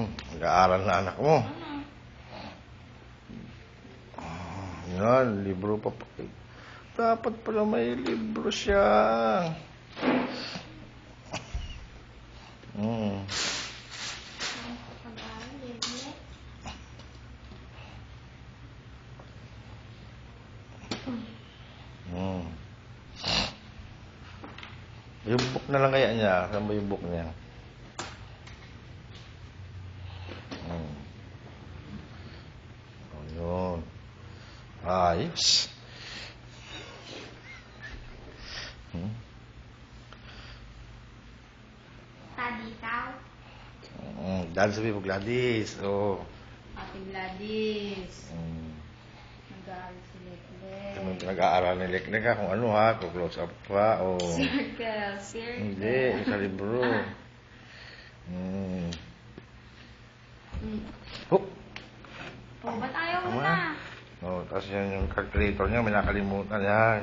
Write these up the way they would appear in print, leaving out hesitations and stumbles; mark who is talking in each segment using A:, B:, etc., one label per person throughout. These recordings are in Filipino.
A: Nag-aaral na anak mo. Yan, libro pa. Dapat pala may libro siya. Yung book na lang kaya niya. Saan ba yung book niya? Ayun. Ayos.
B: Tadi ikaw?
A: Dahil sabi mo, Gladys. Oh.
B: Ate Gladys. Nag-aaral si Lekle.
A: Nag-aaral ni Lekle ka kung ano ha, kung close up pa o...
B: Circle.
A: Hindi, sa libro. Oh,
B: ba't ayaw mo na?
A: oh, tapos yan yung calculator niya, may nakalimutan yan.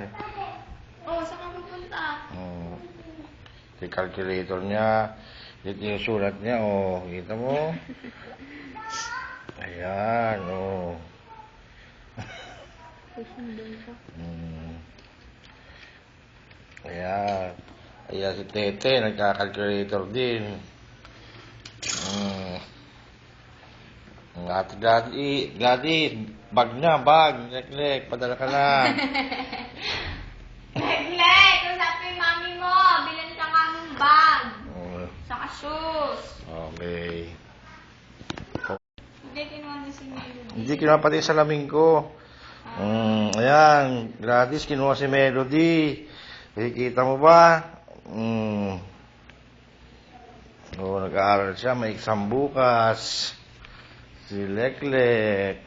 B: Saan ka pupunta?
A: Yung calculator niya, dito yung sulat niya, kita mo? Ayan, Ayan. Ayan si Tete, nagka-calculator din. Ate Gladys, bag na, bag. Lek, padala ka na.
B: Lek, usapin mami mo. Bilan ka kaming bag. Saka shoes.
A: Okay.
B: Hindi, kinuha niya si Melody.
A: Hindi kinuha pati sa salamin ko. Ayan, Gladys, kinuha si Melody. Nakikita mo ba? Nag-aaral siya. May exam bukas. Si Leklek.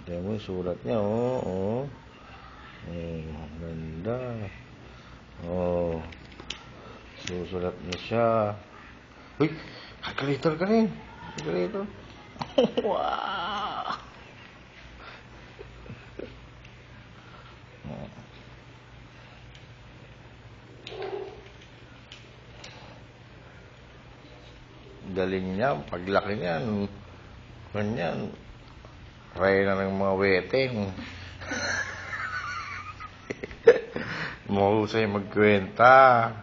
A: Diyan mo yung sulat niya, ganda. Susulat niya siya. Uy, calculator ka rin. Calculator. Wow! Galing niya, paglaki niyan, ganyan, try na ng mga weteng. Mahusay magkwenta.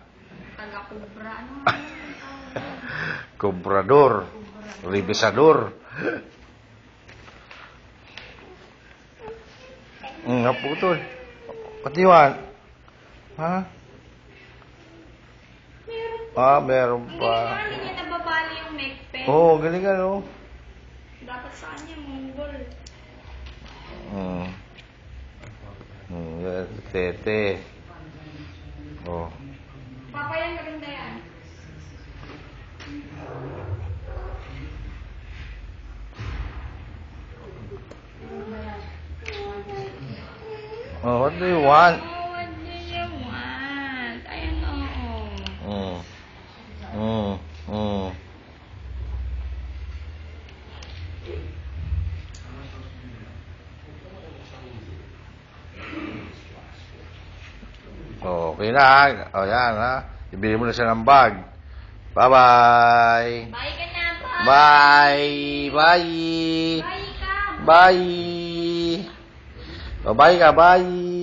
B: Taga-kubra, ano?
A: Cobrador. Revisador. Naputol. Patiwan. Ha? Meron pa.
B: Hindi niya nababali yung neck pen.
A: Galing.
B: Dapat sa kanya, munggol.
A: Tete.
B: Papa yan, maganda yan.
A: What do you want?
B: What do you want? Ayan,
A: Okay na. Yan ha. Ibili mo na siya ng bag. Bye-bye.
B: Bye ka na, pa.
A: Bye. Bye.
B: Bye ka.
A: Bye. Bye ka. Bye.